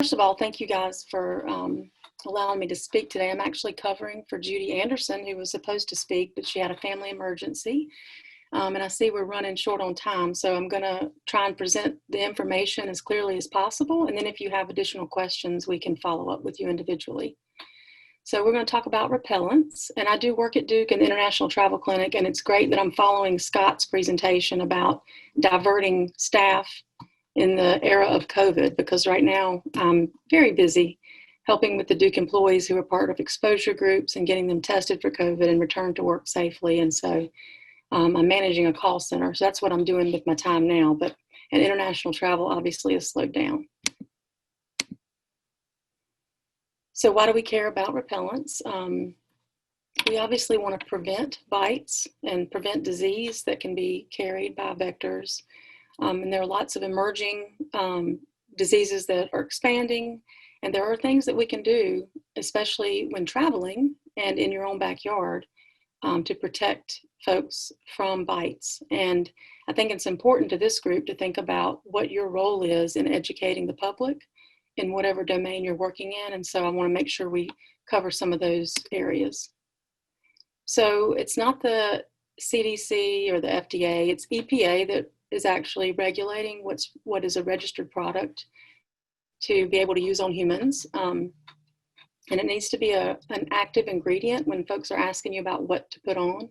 First of all, thank you guys for allowing me to speak today. I'm actually covering for Judy Anderson, who was supposed to speak, but she had a family emergency. And I see we're running short on time, so I'm going to try and present the information as clearly as possible. And then if you have additional questions, we can follow up with you individually. So we're going to talk about repellents. And I do work at Duke in the International Travel Clinic, and it's great that I'm following Scott's presentation about diverting staff in the era of COVID, because right now I'm very busy helping with the Duke employees who are part of exposure groups and getting them tested for COVID and returned to work safely. And so I'm managing a call center. So that's what I'm doing with my time now. But and international travel obviously has slowed down. So why do we care about repellents? We obviously want to prevent bites and prevent disease that can be carried by vectors. And there are lots of emerging diseases that are expanding. And there are things that we can do, especially when traveling and in your own backyard, to protect folks from bites. And I think it's important to this group to think about what your role is in educating the public in whatever domain you're working in. And so I want to make sure we cover some of those areas. So it's not the CDC or the FDA, it's EPA that is actually regulating what is a registered product to be able to use on humans. And it needs to be an active ingredient when folks are asking you about what to put on.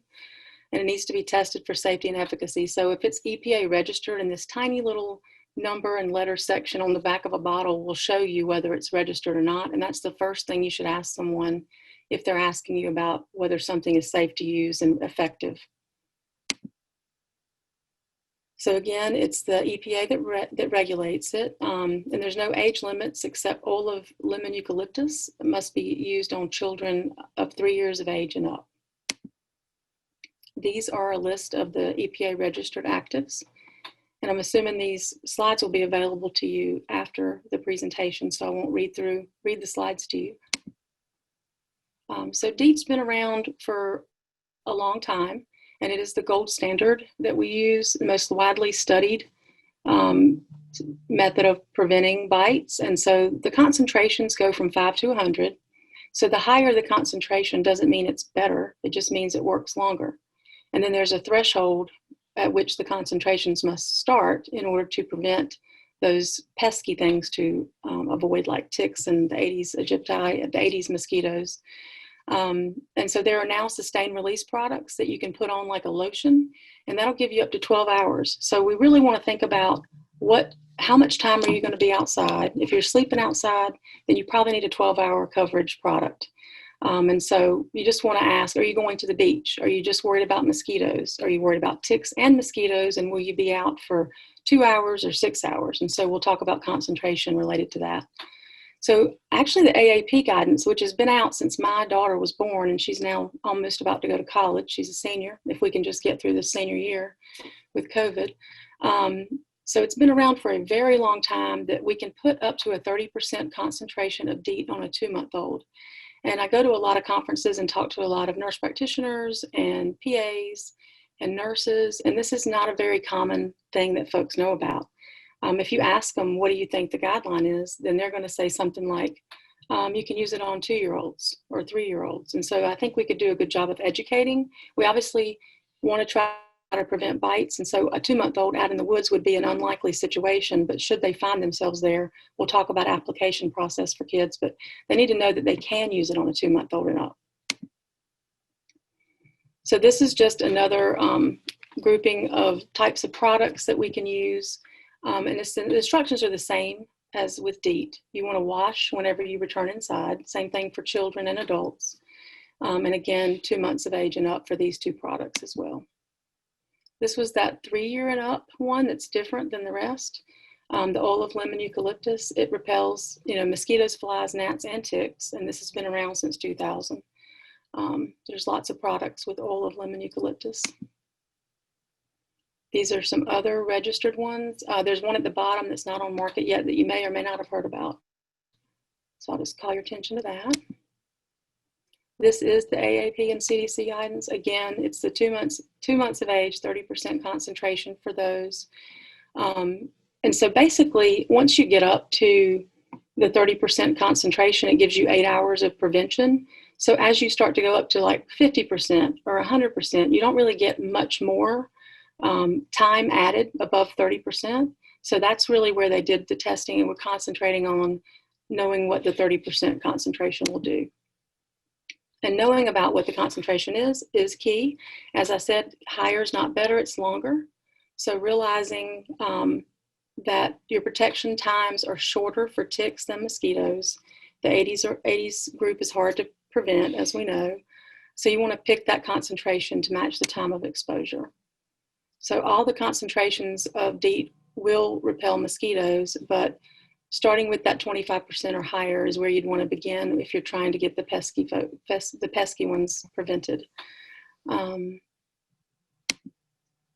And it needs to be tested for safety and efficacy. So if it's EPA registered, and this tiny little number and letter section on the back of a bottle will show you whether it's registered or not. And that's the first thing you should ask someone if they're asking you about whether something is safe to use and effective. So again, it's the EPA that regulates it, and there's no age limits except oil of lemon eucalyptus. It must be used on children of 3 years of age and up. These are a list of the EPA registered actives, and I'm assuming these slides will be available to you after the presentation, so I won't read the slides to you. So DEET's been around for a long time. And it is the gold standard that we use, the most widely studied method of preventing bites. And so the concentrations go from 5 to 100. So the higher the concentration doesn't mean it's better. It just means it works longer. And then there's a threshold at which the concentrations must start in order to prevent those pesky things to avoid, like ticks and the Aedes aegypti, the Aedes mosquitoes. And so there are now sustained release products that you can put on like a lotion, and that'll give you up to 12 hours. So we really want to think about how much time are you going to be outside? If you're sleeping outside, then you probably need a 12-hour coverage product. And so you just want to ask, are you going to the beach? Are you just worried about mosquitoes? Are you worried about ticks and mosquitoes? And will you be out for 2 hours or 6 hours? And so we'll talk about concentration related to that. So actually the AAP guidance, which has been out since my daughter was born, and she's now almost about to go to college. She's a senior, if we can just get through this senior year with COVID. So it's been around for a very long time that we can put up to a 30% concentration of DEET on a 2-month-old. And I go to a lot of conferences and talk to a lot of nurse practitioners and PAs and nurses, and this is not a very common thing that folks know about. If you ask them, what do you think the guideline is, then they're going to say something like, you can use it on 2-year-olds or 3-year-olds. And so I think we could do a good job of educating. We obviously want to try to prevent bites. And so a 2-month-old out in the woods would be an unlikely situation, but should they find themselves there, we'll talk about application process for kids, but they need to know that they can use it on a 2-month-old and up. So this is just another grouping of types of products that we can use. And the instructions are the same as with DEET. You want to wash whenever you return inside. Same thing for children and adults. And again, 2 months of age and up for these two products as well. This was that 3-year and up one that's different than the rest. The oil of lemon eucalyptus, it repels, mosquitoes, flies, gnats, and ticks. And this has been around since 2000. There's lots of products with oil of lemon eucalyptus. These are some other registered ones. There's one at the bottom that's not on market yet that you may or may not have heard about. So I'll just call your attention to that. This is the AAP and CDC guidance. Again, it's the 2 months of age, 30% concentration for those. And so basically, once you get up to the 30% concentration, it gives you 8 hours of prevention. So as you start to go up to like 50% or 100%, you don't really get much more time added above 30%. So that's really where they did the testing, and we're concentrating on knowing what the 30% concentration will do. And knowing about what the concentration is key. As I said, higher is not better, it's longer. So realizing that your protection times are shorter for ticks than mosquitoes. The 80s group is hard to prevent, as we know. So you want to pick that concentration to match the time of exposure. So all the concentrations of DEET will repel mosquitoes, but starting with that 25% or higher is where you'd want to begin if you're trying to get the pesky ones prevented. And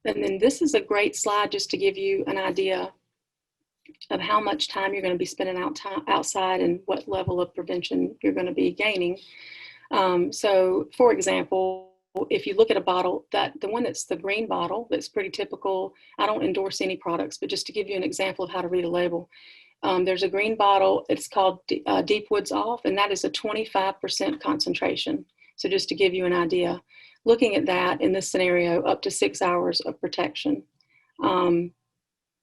then this is a great slide just to give you an idea of how much time you're going to be spending outside and what level of prevention you're going to be gaining. So for example, if you look at a bottle, the one that's the green bottle, that's pretty typical. I don't endorse any products, but just to give you an example of how to read a label, there's a green bottle, it's called Deep Woods Off, and that is a 25% concentration. So just to give you an idea, looking at that in this scenario, up to 6 hours of protection.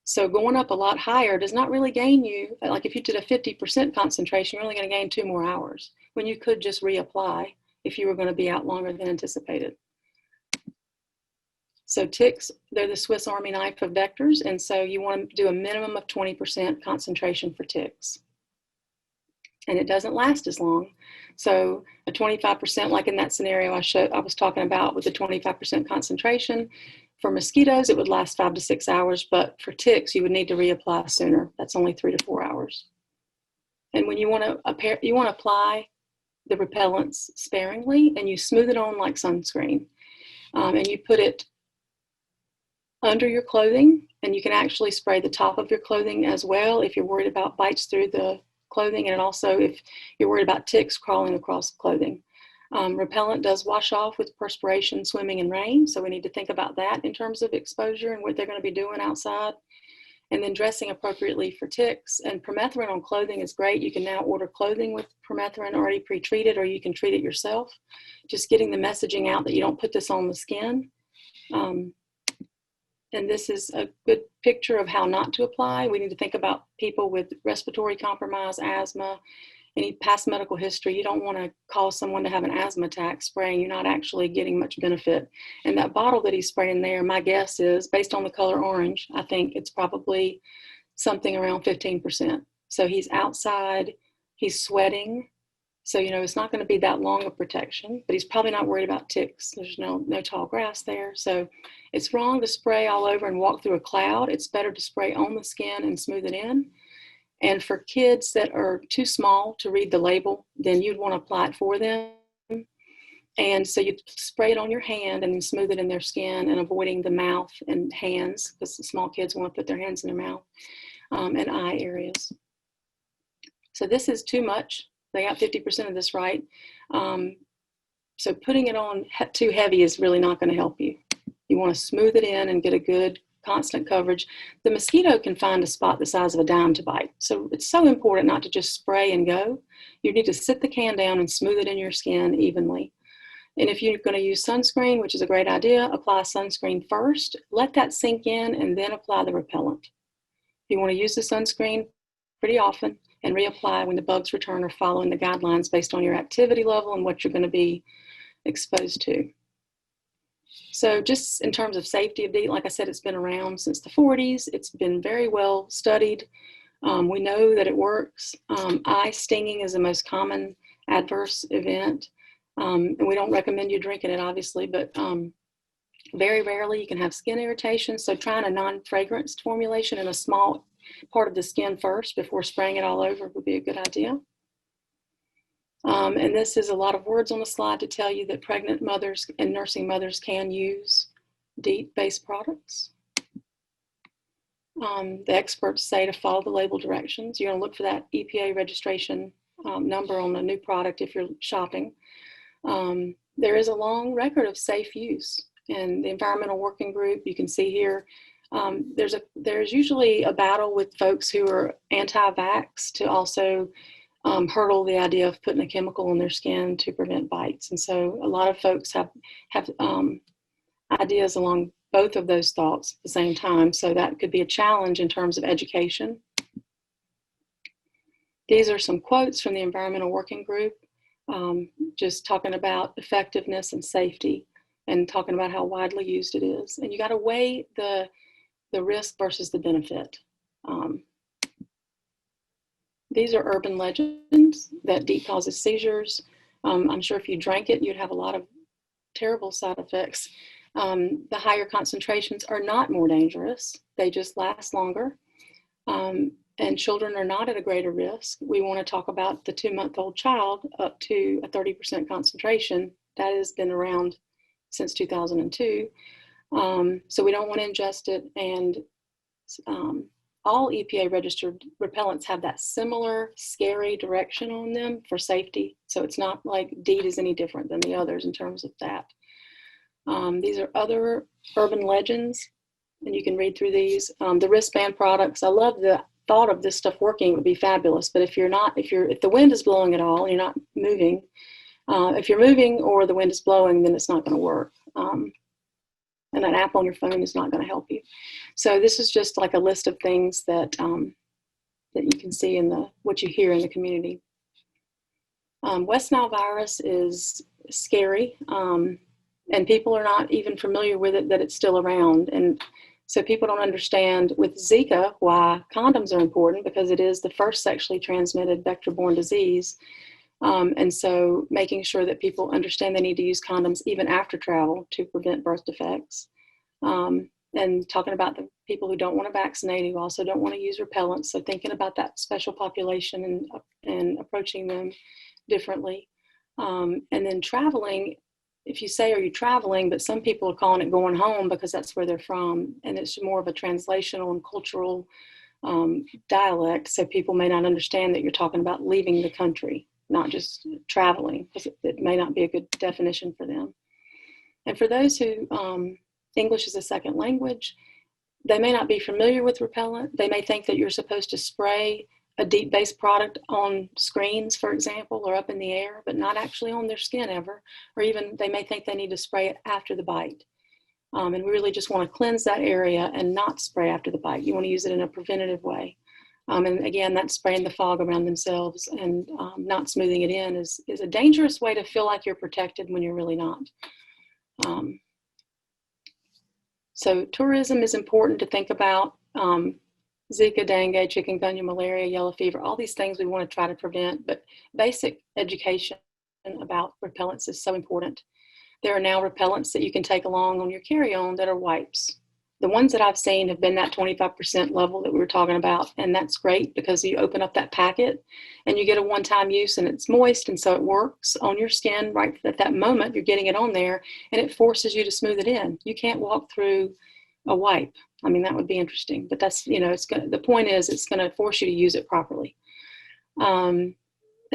So going up a lot higher does not really gain you, like if you did a 50% concentration, you're only going to gain 2 more hours when you could just reapply if you were going to be out longer than anticipated. So ticks, they're the Swiss Army knife of vectors, and so you want to do a minimum of 20% concentration for ticks. And it doesn't last as long. So a 25%, like in that scenario I was talking about with the 25% concentration, for mosquitoes, it would last 5 to 6 hours, but for ticks, you would need to reapply sooner. That's only 3 to 4 hours. And when you want to apply the repellents sparingly, and you smooth it on like sunscreen, and you put it under your clothing, and you can actually spray the top of your clothing as well if you're worried about bites through the clothing, and also if you're worried about ticks crawling across clothing. Repellent does wash off with perspiration, swimming, and rain, so we need to think about that in terms of exposure and what they're going to be doing outside. And then dressing appropriately for ticks. And permethrin on clothing is great. You can now order clothing with permethrin already pre-treated, or you can treat it yourself. Just getting the messaging out that you don't put this on the skin. And this is a good picture of how not to apply. We need to think about people with respiratory compromise, asthma, any past medical history. You don't want to cause someone to have an asthma attack spraying. You're not actually getting much benefit. And that bottle that he's spraying there, my guess is, based on the color orange, I think it's probably something around 15%. So he's outside, he's sweating. So, it's not going to be that long of protection, but he's probably not worried about ticks. There's no tall grass there. So it's wrong to spray all over and walk through a cloud. It's better to spray on the skin and smooth it in. And for kids that are too small to read the label, then you'd want to apply it for them. And so you spray it on your hand and then smooth it in their skin, and avoiding the mouth and hands, because the small kids want to put their hands in their mouth, and eye areas. So this is too much. They got 50% of this right. So putting it on too heavy is really not going to help you. You want to smooth it in and get a good constant coverage. The mosquito can find a spot the size of a dime to bite. So it's so important not to just spray and go. You need to sit the can down and smooth it in your skin evenly. And if you're going to use sunscreen, which is a great idea, apply sunscreen first, let that sink in, and then apply the repellent. You want to use the sunscreen pretty often and reapply when the bugs return, or following the guidelines based on your activity level and what you're going to be exposed to. So just in terms of safety of DEET, like I said, it's been around since the 40s. It's been very well studied. We know that it works. Eye stinging is the most common adverse event. And we don't recommend you drinking it, obviously, but very rarely you can have skin irritation. So trying a non-fragranced formulation in a small part of the skin first before spraying it all over would be a good idea. And this is a lot of words on the slide to tell you that pregnant mothers and nursing mothers can use DEET-based products. The experts say to follow the label directions. You're going to look for that EPA registration number on a new product if you're shopping. There is a long record of safe use. And the Environmental Working Group, you can see here, There's usually a battle with folks who are anti-vax to also hurdle the idea of putting a chemical in their skin to prevent bites. And so a lot of folks have ideas along both of those thoughts at the same time. So that could be a challenge in terms of education. These are some quotes from the Environmental Working Group, just talking about effectiveness and safety and talking about how widely used it is. And you got to weigh the risk versus the benefit. These are urban legends that DEET causes seizures. I'm sure if you drank it, you'd have a lot of terrible side effects. The higher concentrations are not more dangerous. They just last longer. And children are not at a greater risk. We want to talk about the 2-month-old child up to a 30% concentration. That has been around since 2002. So we don't want to ingest it. And all EPA registered repellents have that similar scary direction on them for safety. So it's not like DEET is any different than the others in terms of that. These are other urban legends, and you can read through these. The wristband products, I love the thought of this stuff working. It would be fabulous. But if the wind is blowing at all and you're not moving, if you're moving or the wind is blowing, then it's not going to work. And an app on your phone is not going to help you. So this is just like a list of things that that you can see in what you hear in the community. West Nile virus is scary, and people are not even familiar with it, that it's still around. And so people don't understand with Zika why condoms are important, because it is the first sexually transmitted vector-borne disease. And so making sure that people understand they need to use condoms even after travel to prevent birth defects. And talking about the people who don't want to vaccinate, who also don't want to use repellents. So thinking about that special population and approaching them differently. And then traveling, if you say, are you traveling? But some people are calling it going home because that's where they're from. And it's more of a translational and cultural dialect. So people may not understand that you're talking about leaving the country, not just traveling, because it may not be a good definition for them. And for those who English is a second language, they may not be familiar with repellent. They may think that you're supposed to spray a DEET-based product on screens, for example, or up in the air, but not actually on their skin ever. Or even they may think they need to spray it after the bite. And we really just want to cleanse that area and not spray after the bite. You want to use it in a preventative way. And again, that's spraying the fog around themselves, and not smoothing it in is a dangerous way to feel like you're protected when you're really not. So tourism is important to think about. Zika, dengue, chikungunya, malaria, yellow fever, all these things we want to try to prevent, but basic education about repellents is so important. There are now repellents that you can take along on your carry-on that are wipes. The ones that I've seen have been that 25% level that we were talking about, and that's great because you open up that packet and you get a one-time use and it's moist, and so it works on your skin right at that moment. You're getting it on there and it forces you to smooth it in. You can't walk through a wipe. I mean, that would be interesting, but that's, the point is it's going to force you to use it properly. And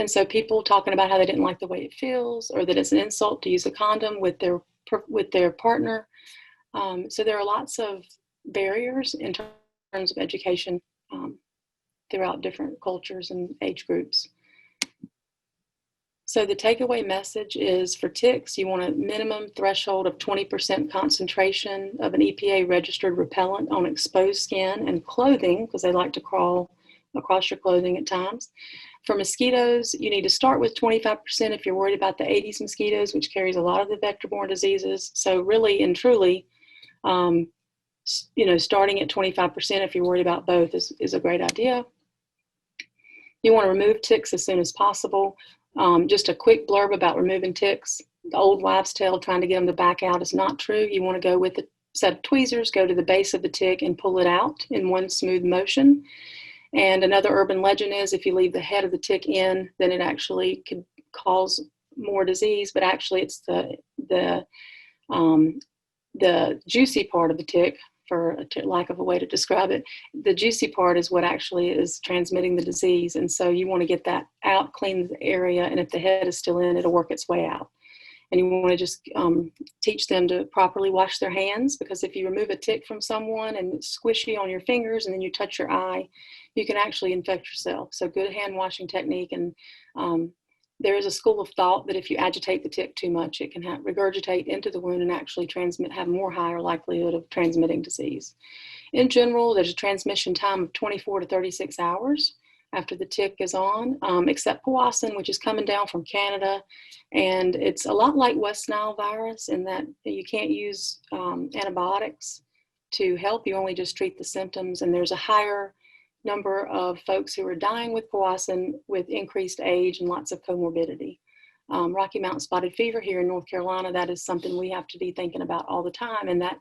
so people talking about how they didn't like the way it feels, or that it's an insult to use a condom with their partner. So there are lots of barriers in terms of education throughout different cultures and age groups. So the takeaway message is, for ticks, you want a minimum threshold of 20% concentration of an EPA registered repellent on exposed skin and clothing, because they like to crawl across your clothing at times. For mosquitoes, you need to start with 25% if you're worried about the Aedes mosquitoes, which carries a lot of the vector-borne diseases. So really and truly, starting at 25% if you're worried about both is a great idea. You want to remove ticks as soon as possible. Just a quick blurb about removing ticks. The old wives' tale, trying to get them to back out, is not true. You want to go with a set of tweezers, go to the base of the tick and pull it out in one smooth motion. And another urban legend is if you leave the head of the tick in, then it actually could cause more disease, but actually it's the juicy part of the tick, for lack of a way to describe it. The juicy part is what actually is transmitting the disease. And so you want to get that out, clean the area, and if the head is still in, it'll work its way out. And you want to just teach them to properly wash their hands, because if you remove a tick from someone and it's squishy on your fingers and then you touch your eye, you can actually infect yourself. So good hand washing technique. And there is a school of thought that if you agitate the tick too much, it can regurgitate into the wound and actually have more higher likelihood of transmitting disease. In general, there's a transmission time of 24 to 36 hours after the tick is on, except Powassan, which is coming down from Canada. And it's a lot like West Nile virus in that you can't use antibiotics to help. You only just treat the symptoms. And there's a higher number of folks who are dying with Powassan with increased age and lots of comorbidity. Rocky Mountain spotted fever here in North Carolina, that is something we have to be thinking about all the time. And that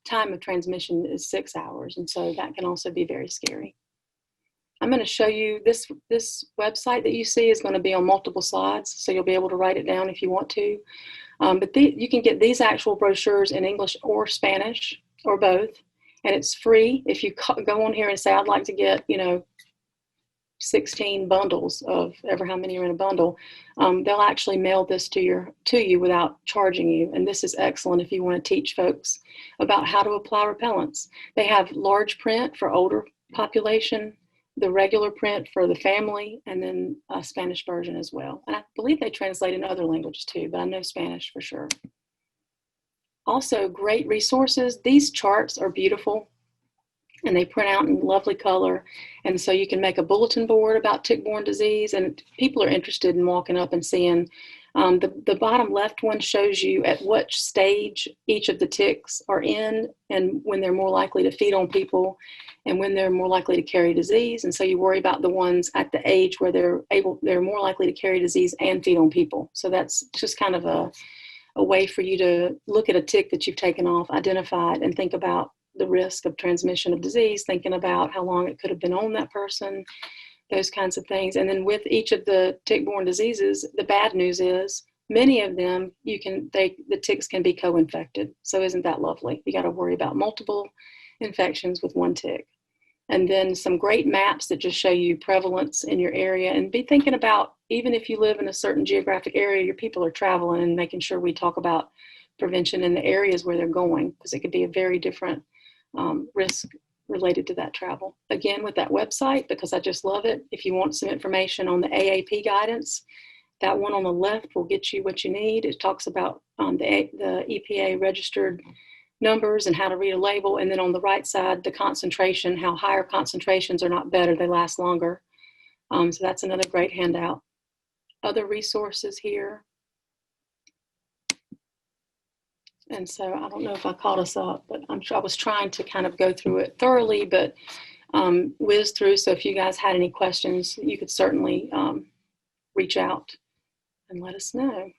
time of transmission is 6 hours. And so that can also be very scary. I'm going to show you this website that you see is going to be on multiple slides, so you'll be able to write it down if you want to. But you can get these actual brochures in English or Spanish or both, and it's free. If you go on here and say, I'd like to get, 16 bundles of ever how many are in a bundle, they'll actually mail this to you without charging you. And this is excellent if you want to teach folks about how to apply repellents. They have large print for older population, the regular print for the family, and then a Spanish version as well. And I believe they translate in other languages too, but I know Spanish for sure. Also, great resources. These charts are beautiful and they print out in lovely color. And so you can make a bulletin board about tick-borne disease, and people are interested in walking up and seeing. The bottom left one shows you at what stage each of the ticks are in and when they're more likely to feed on people and when they're more likely to carry disease. And so you worry about the ones at the age where they're more likely to carry disease and feed on people. So that's just kind of a way for you to look at a tick that you've taken off, identify it, and think about the risk of transmission of disease, thinking about how long it could have been on that person, those kinds of things. And then with each of the tick-borne diseases, the bad news is many of them, the ticks can be co-infected. So isn't that lovely? You got to worry about multiple infections with one tick. And then some great maps that just show you prevalence in your area, and be thinking about, even if you live in a certain geographic area, your people are traveling, and making sure we talk about prevention in the areas where they're going, because it could be a very different risk related to that travel. Again, with that website, because I just love it, if you want some information on the AAP guidance, that one on the left will get you what you need. It talks about the EPA registered numbers and how to read a label. And then on the right side, the concentration, how higher concentrations are not better, they last longer. So that's another great handout. Other resources here. And so I don't know if I caught us up, but I'm sure I was trying to kind of go through it thoroughly, but whiz through. So if you guys had any questions, you could certainly reach out and let us know.